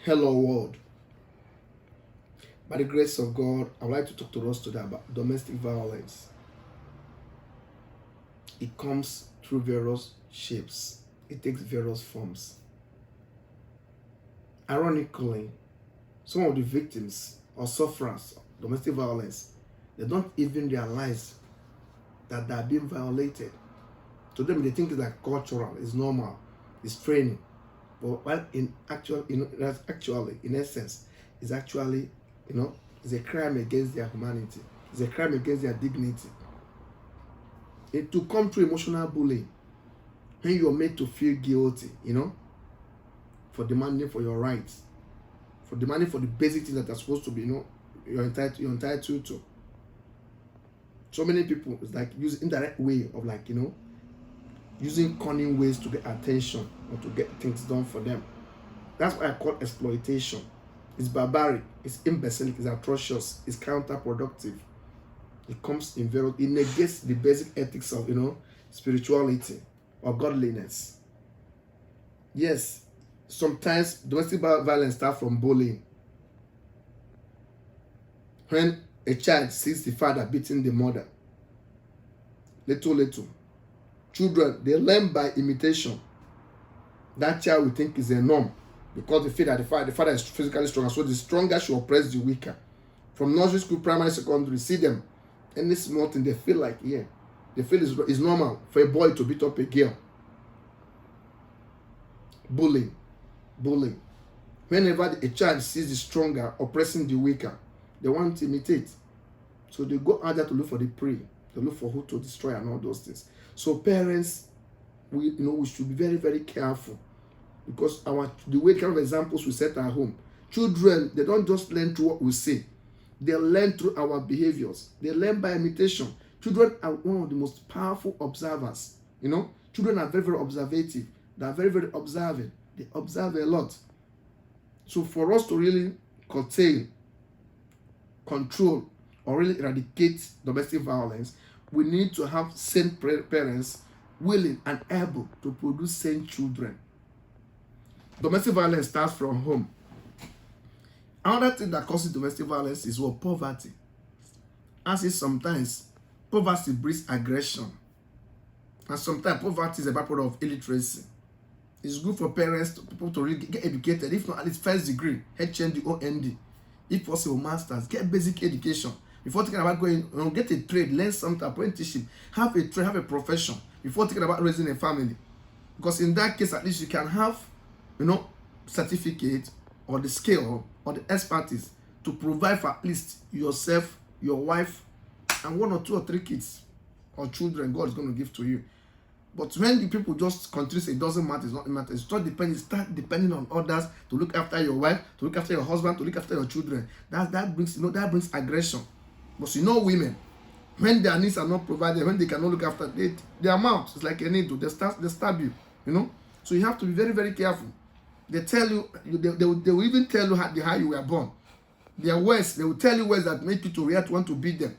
Hello, world. By the grace of God, I would like to talk to us today about domestic violence. It comes through various shapes, it takes various forms. Ironically, some of the victims or sufferers of domestic violence, they don't even realize that they are being violated. To them, they think it's like cultural, it's normal, it's training. But while in essence, it's actually, it's a crime against their humanity. It's a crime against their dignity. It to come through emotional bullying when you're made to feel guilty, for demanding for your rights, for demanding for the basic things that are supposed to be, you're entitled to. So many people it's like use indirect way of using cunning ways to get attention or to get things done for them. That's what I call exploitation. It's barbaric, it's imbecilic, it's atrocious, it's counterproductive. It comes in it negates the basic ethics of spirituality or godliness. Yes, sometimes domestic violence starts from bullying. When a child sees the father beating the mother, little children, they learn by imitation. That child will think is a norm because they feel that the father is physically stronger, so the stronger should oppress the weaker. From nursery school, primary, secondary, see them any small thing, they feel like they feel it's normal for a boy to beat up a girl. Bullying. Whenever a child sees the stronger oppressing the weaker, they want to imitate. So they go out there to look for the prey. They look for who to destroy and all those things. So parents, we should be very, very careful because the way kind of examples we set at home. Children, they don't just learn through what we say. They learn through our behaviors. They learn by imitation. Children are one of the most powerful observers. Children are very, very observative. They are very, very observant. They observe a lot. So for us to really curtail, control, or really eradicate domestic violence, we need to have sane parents willing and able to produce sane children. Domestic violence starts from home. Another thing that causes domestic violence is poverty. As is sometimes poverty breeds aggression, and sometimes poverty is a byproduct of illiteracy. It's good for people to really get educated, if not at least first degree, HND or ND, if possible masters. Get basic education before thinking about going, get a trade, learn something, apprenticeship, have a trade, have a profession before thinking about raising a family. Because in that case, at least you can have, certificate or the skill or the expertise to provide for at least yourself, your wife, and 1 or 2 or 3 kids or children God is going to give to you. But when the people just continue to say it doesn't matter, it's not matter, start depending on others to look after your wife, to look after your husband, to look after your children. That brings aggression. But women, when their needs are not provided, when they cannot look after their mouth is like a needle, they stab you. So you have to be very, very careful. They tell you, they will even tell you how you were born. Their words, they will tell you words that make you to react, want to beat them.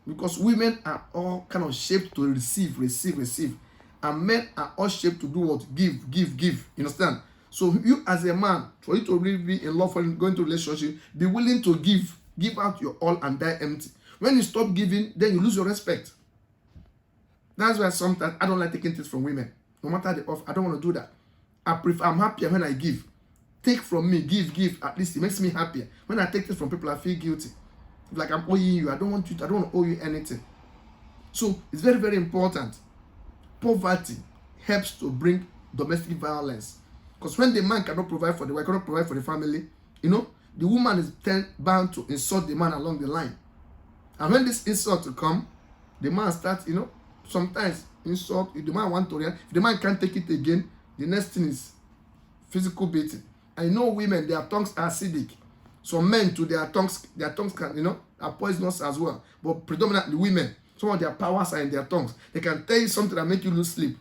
Because women are all kind of shaped to receive. And men are all shaped to do what? Give. You understand? So you as a man, for you to really be in love and go into a relationship, be willing to give out your all and die empty. When you stop giving, then you lose your respect. That's why sometimes I don't like taking things from women. No matter the offer, I don't want to do that. I'm happier when I give. Take from me, give. At least it makes me happier. When I take things from people, I feel guilty. Like I'm owing you. I don't want to owe you anything. So it's very, very important. Poverty helps to bring domestic violence. Because when the man cannot provide for the wife, cannot provide for the family, the woman is then bound to insult the man along the line. And when this insult will come, the man starts, sometimes insult. If the man wants to react, if the man can't take it again, the next thing is physical beating. I know women, their tongues are acidic. Some men too, their tongues can, are poisonous as well. But predominantly women, some of their powers are in their tongues. They can tell you something that make you lose sleep.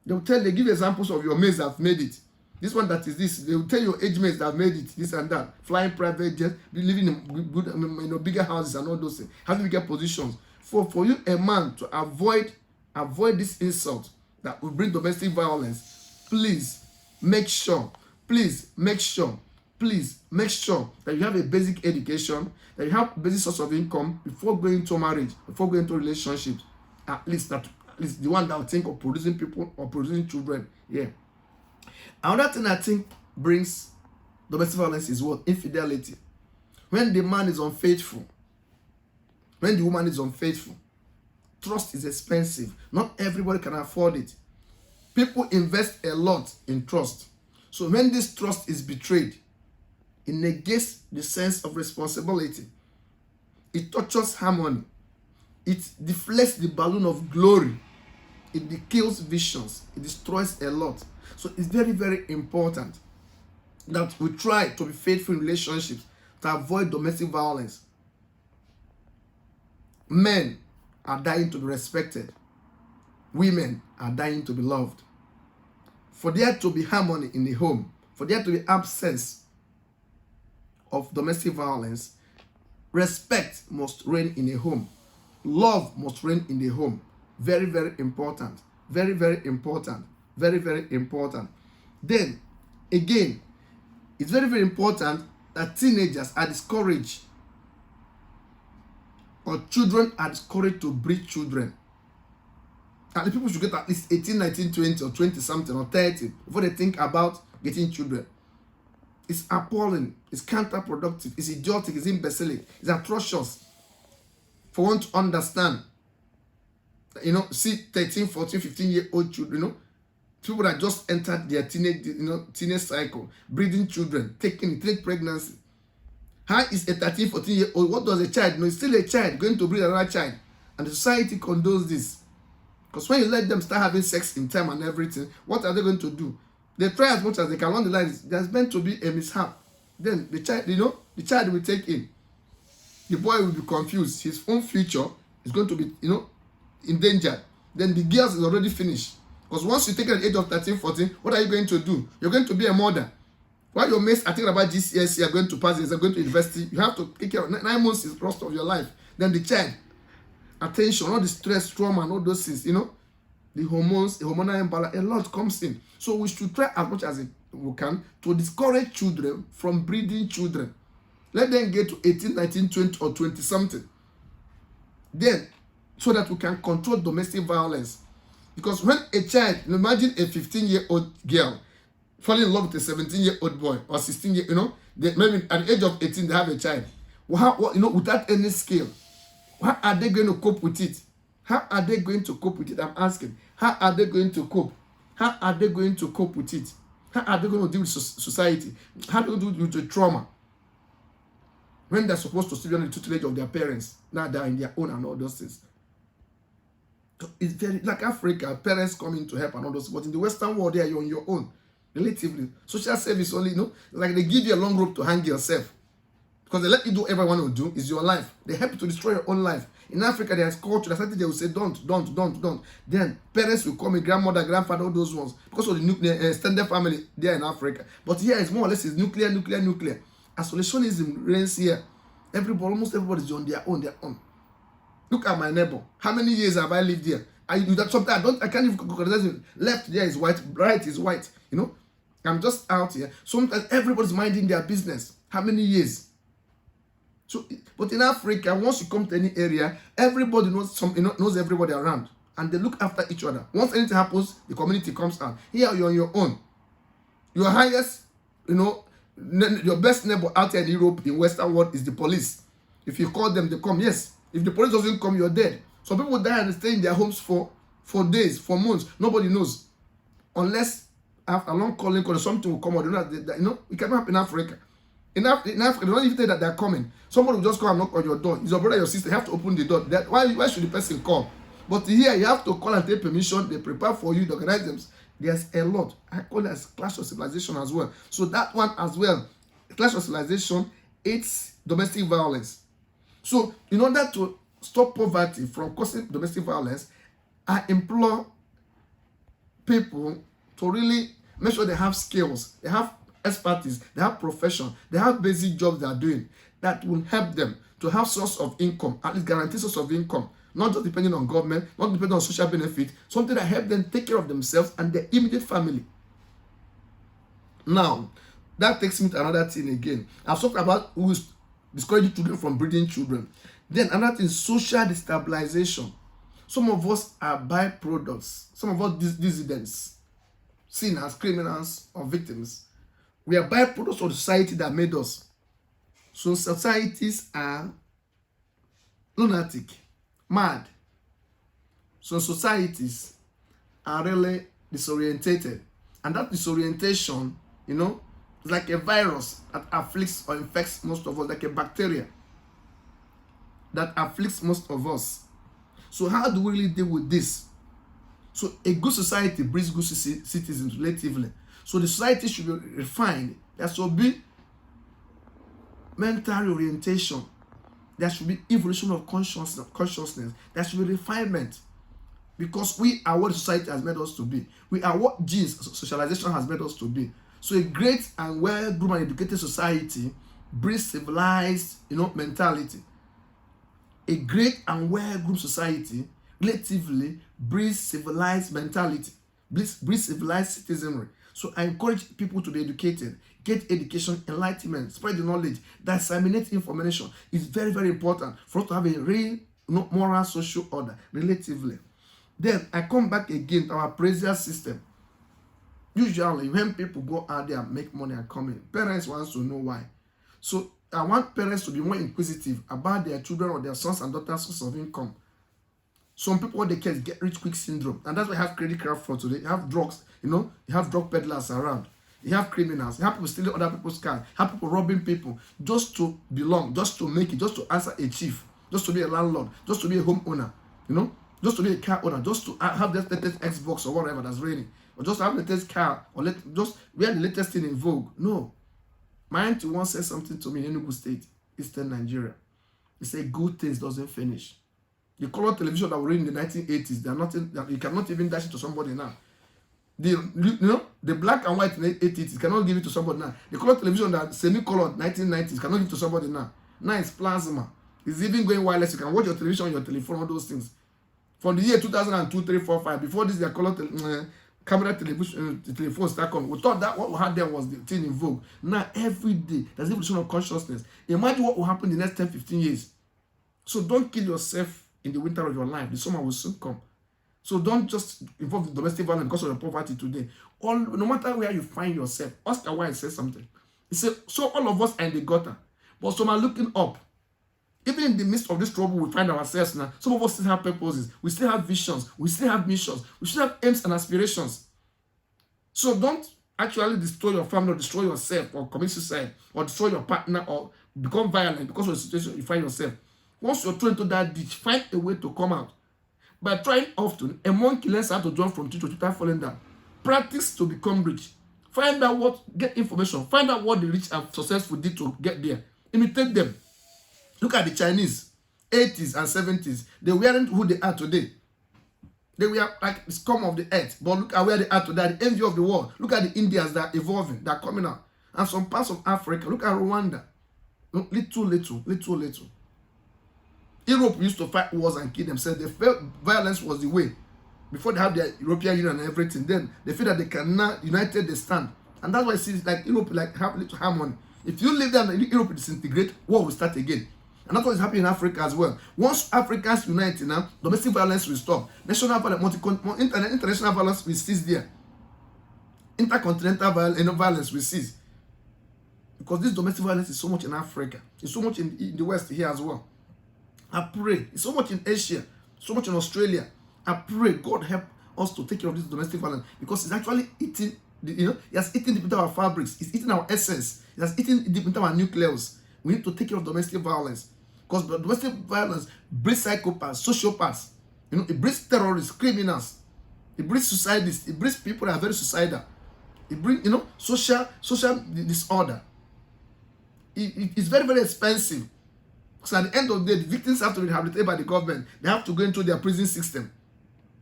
They give examples of your mates that have made it. This one that is this. They will tell your age mates that have made it, this and that. Flying private jets, living in bigger houses and all those things. Having bigger positions. For you, a man, to avoid this insult that will bring domestic violence, please make sure please make sure that you have a basic education, that you have basic source of income before going to marriage, before going to relationships. At least the one that will think of producing people or producing children. Yeah. Another thing I think brings domestic violence is what? Infidelity. When the man is unfaithful, when the woman is unfaithful, trust is expensive. Not everybody can afford it. People invest a lot in trust. So when this trust is betrayed, it negates the sense of responsibility. It tortures harmony. It deflates the balloon of glory. It kills visions. It destroys a lot. So it's very, very important that we try to be faithful in relationships to avoid domestic violence. Men are dying to be respected. Women are dying to be loved. For there to be harmony in the home, for there to be absence of domestic violence, respect must reign in a home. Love must reign in the home. Very, very important. Very, very important. Very, very important. Then, again, it's very, very important that teenagers are discouraged, or children are discouraged to breed children. And the people should get at least 18, 19, 20, or 20 something, or 30 before they think about getting children. It's appalling. It's counterproductive. It's idiotic. It's imbecilic. It's atrocious. For one to understand, see 13, 14, 15-year-old children, people that just entered their teenage cycle, breeding children, taking pregnancy. How is a 13, 14-year-old, what does a child know? It's still a child going to breed another child. And the society condones this. Because when you let them start having sex in time and everything, what are they going to do? They try as much as they can. Along the line, there's meant to be a mishap. Then the child, the child will take in. The boy will be confused. His own future is going to be, in danger. Then the girls is already finished. Because once you take at the age of 13, 14, what are you going to do? You're going to be a mother. While your mates are thinking about GCSE, you are going to pass this, you are going to university, you have to take care of 9 months is the rest of your life. Then the child, attention, all the stress, trauma, and all those things, the hormones, the hormonal imbalance, a lot comes in. So we should try as much as we can to discourage children from breeding children. Let them get to 18, 19, 20, or 20 something. Then, so that we can control domestic violence. Because when a child, imagine a 15-year-old girl falling in love with a 17-year-old boy or 16-year, maybe at the age of 18 they have a child. Without any skill, how are they going to cope with it? How are they going to cope with it? I'm asking. How are they going to cope? How are they going to cope with it? How are they going to deal with society? How are they going to deal with the trauma? When they're supposed to still be under the tutelage of their parents, now they're in their own and all those things. It's very, like Africa, parents come in to help and all those, but in the Western world, you're on your own. Relatively. Social service only, like they give you a long rope to hang yourself. Because they let you do whatever you want to do, is your life. They help you to destroy your own life. In Africa, there's culture. That's something they will say, don't. Then parents will come in, grandmother, grandfather, all those ones. Because of the nuclear extended family there in Africa. But here, it's more or less it's nuclear. Isolationism reigns here. Almost everybody is on their own. Look at my neighbor. How many years have I lived here? I can't even recognize it. Left there is white, right is white. I'm just out here. Sometimes everybody's minding their business. How many years? So, but in Africa, once you come to any area, everybody knows everybody around, and they look after each other. Once anything happens, the community comes out. Here you're on your own. Your highest, your best neighbor out here in Europe, in Western world, is the police. If you call them, they come. Yes. If the police doesn't come, you're dead. Some people die and stay in their homes for days, for months. Nobody knows, unless after a long calling or something will come out. It cannot happen in Africa. In Africa, they don't even think that they're coming. Somebody will just come and knock on your door. It's your brother, your sister. You have to open the door. Why should the person call? But here, you have to call and take permission. They prepare for you, they organize them. There's a lot. I call it as clash of civilization as well. So that one as well, clash of civilization, it's domestic violence. So in order to stop poverty from causing domestic violence, I implore people to really make sure they have skills, they have expertise, they have profession, they have basic jobs they are doing that will help them to have source of income, at least guarantee source of income, not just depending on government, not depending on social benefit, something that help them take care of themselves and their immediate family. Now, That takes me to another thing again. I've talked about who is discouraging children from breeding children. Then another thing, social destabilization. Some of us are byproducts. Some of us dissidents, sinners, criminals, or victims. We are byproducts of the society that made us. So societies are lunatic, mad. So societies are really disorientated. And that disorientation, you know, is like a virus that afflicts or infects most of us, like a bacteria that afflicts most of us. So how do we really deal with this? So a good society breeds good citizens relatively. So the society should be refined. There should be mental orientation. There should be evolution of consciousness. There should be refinement. Because we are what society has made us to be. We are what genes, socialization has made us to be. So a great and well-groomed and educated society breeds civilized, mentality. A great and well-groomed society relatively breeds civilized mentality, breeds civilized citizenry. So I encourage people to be educated, get education, enlightenment, spread the knowledge, disseminate information. It's very, very important for us to have a real moral social order relatively. Then I come back again to our appraisal system. Usually when people go out there and make money and come in, parents want to know why. So I want parents to be more inquisitive about their children or their sons and daughters' source of income. Some people, what they care is get rich quick syndrome, and that's why you have credit card fraud today. You have drugs, you have drug peddlers around. You have criminals. You have people stealing other people's cars. You have people robbing people just to belong, just to make it, just to answer a chief, just to be a landlord, just to be a homeowner, just to be a car owner, just to have the latest Xbox or whatever that's raining, or just have the latest car, or just wear the latest thing in vogue. No. My auntie once said something to me in Enugu State, Eastern Nigeria. He said, good things doesn't finish. The color television that we were in the 1980s, they are nothing, you cannot even dash it to somebody now. The black and white in the 80s, you cannot give it to somebody now. The color television that semi-colored 1990s, cannot give it to somebody now. Now it's plasma. It's even going wireless. You can watch your television on your telephone, all those things. From the year 2002, 3, 4, 5, before this, their color camera television, telephone start coming. We thought that what we had then was the thing in vogue. Now, every day, there's evolution of consciousness. Imagine what will happen in the next 10, 15 years. So don't kill yourself in the winter of your life. The summer will soon come. So don't just involve in domestic violence because of your poverty today. No matter where you find yourself, Oscar Wilde says something. He said, so all of us are in the gutter, but some are looking up. Even in the midst of this trouble we find ourselves now, some of us still have purposes, we still have visions, we still have missions, we still have aims and aspirations. So don't actually destroy your family or destroy yourself or commit suicide or destroy your partner or become violent because of the situation you find yourself. Once you're thrown into that ditch, find a way to come out. By trying often, a monkey learns how to jump from tree to tree without falling down. Practice to become rich. Find out get information. Find out what the rich and successful did to get there. Imitate them. Look at the Chinese, 80s and 70s. They weren't who they are today. They were like the scum of the earth. But look at where they are today, the envy of the world. Look at the Indians that are evolving, that are coming out. And some parts of Africa, look at Rwanda. Little. Europe used to fight wars and kill themselves. They felt violence was the way. Before they have their European Union and everything, then they feel that they cannot united they stand. And that's why it seems like Europe have little harmony. If you leave them, Europe disintegrate, war will start again. And that's what is happening in Africa as well. Once Africans unite now, domestic violence will stop. National violence, international violence will cease there. Intercontinental violence will cease. Because this domestic violence is so much in Africa. It's so much in the West here as well. I pray. It's so much in Asia, so much in Australia. I pray God help us to take care of this domestic violence because it's actually eating, it has eaten deep into our fabrics. It's eating our essence. It has eaten deep into our nucleus. We need to take care of domestic violence because domestic violence breeds psychopaths, sociopaths. It breeds terrorists, criminals. It breeds suicidists. It breeds people that are very suicidal. It brings, social disorder. It's very, very expensive. So at the end of the day, the victims have to be rehabilitated by the government. They have to go into their prison system.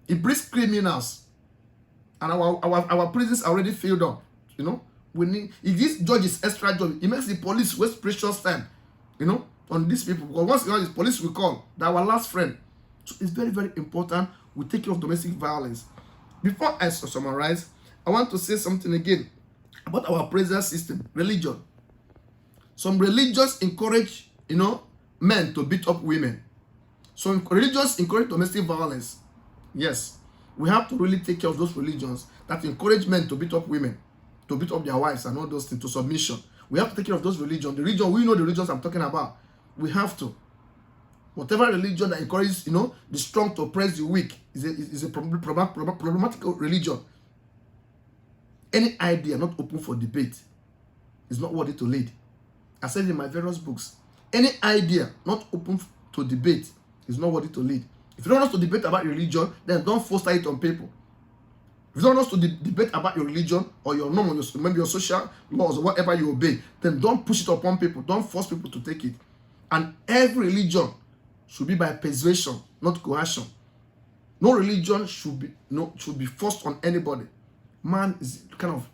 It breeds criminals. And our prisons are already filled up. We need, if this judges extra job, it makes the police waste precious time, on these people. Because once the police will call, they're our last friend. So it's very, very important we take care of domestic violence. Before I summarize, I want to say something again about our present system, religion. Some religions encourage, men to beat up women. Some religions encourage domestic violence. Yes, we have to really take care of those religions that encourage men to beat up women, to beat up their wives and all those things, to submission. We have to take care of those religions. The religion, we know the religions I'm talking about. We have to. Whatever religion that encourages, the strong to oppress the weak is a problematic religion. Any idea not open for debate is not worthy to lead. I said in my various books, any idea not open to debate is not worthy to lead. If you don't want us to debate about religion, then don't foster it on people. If you don't want us to debate about your religion or your norm, or maybe your social laws or whatever you obey, then don't push it upon people. Don't force people to take it. And every religion should be by persuasion, not coercion. No religion should be forced on anybody. Man is kind of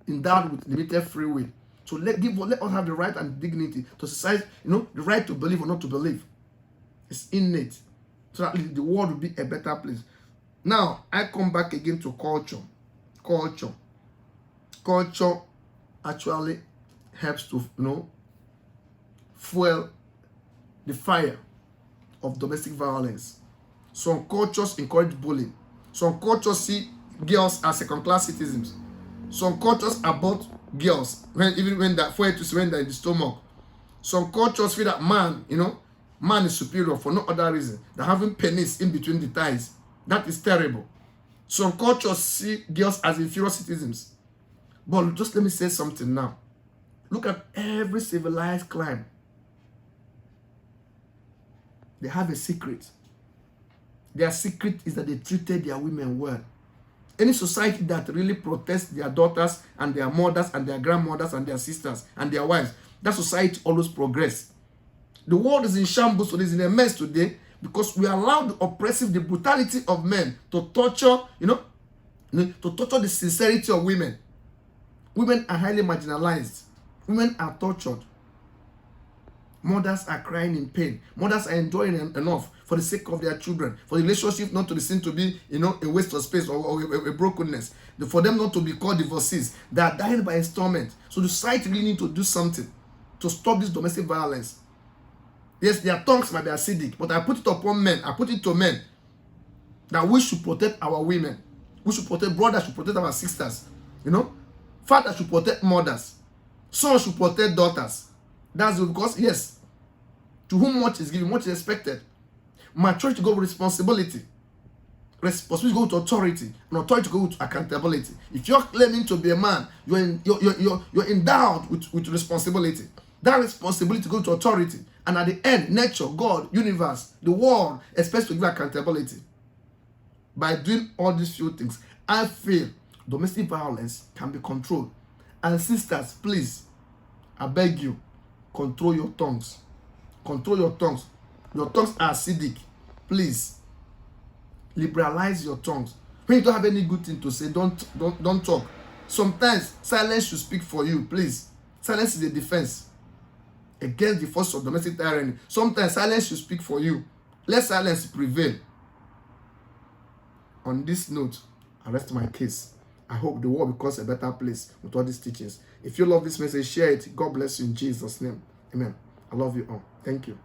endowed with limited free will. So let us have the right and dignity to exercise, the right to believe or not to believe. It's innate, so that the world will be a better place. Now I come back again to culture. Culture actually helps to fuel the fire of domestic violence. Some cultures encourage bullying. Some cultures see girls as second-class citizens. Some cultures abort girls even when they're in the stomach. Some cultures feel that man is superior for no other reason than having penis in between the thighs. That is terrible. Some cultures see girls as inferior citizens. But just let me say something now. Look at every civilized crime. They have a secret. Their secret is that they treated their women well. Any society that really protects their daughters and their mothers and their grandmothers and their sisters and their wives, that society always progress. The world is in shambles, so it is in a mess today because we allow the brutality of men to torture, to torture the sincerity of women. Women are highly marginalized. Women are tortured. Mothers are crying in pain. Mothers are enjoying enough for the sake of their children, for the relationship not to be seen to be, a waste of space or a brokenness, for them not to be called divorcees. They are dying by installment. So the society really need to do something to stop this domestic violence. Yes, their tongues might be acidic, but I put it upon men. I put it to men that we should protect our women. We should protect brothers, should protect our sisters. Fathers should protect mothers. Sons should protect daughters. That's because, yes, to whom much is given, much is expected. Maturity go with responsibility. Responsibility go with authority, and authority go with accountability. If you're claiming to be a man, you're endowed with responsibility. That responsibility goes to authority, and at the end, nature, God, universe, the world expects to give accountability. By doing all these few things, I feel domestic violence can be controlled. And sisters, please, I beg you, control your tongues. Control your tongues. Your tongues are acidic. Please, liberalize your tongues. When you don't have any good thing to say, don't talk. Sometimes silence should speak for you. Please, silence is a defense against the force of domestic tyranny. Sometimes silence should speak for you. Let silence prevail. On this note, I rest my case. I hope the world becomes a better place with all these teachings. If you love this message, share it. God bless you in Jesus' name. Amen. I love you all. Thank you.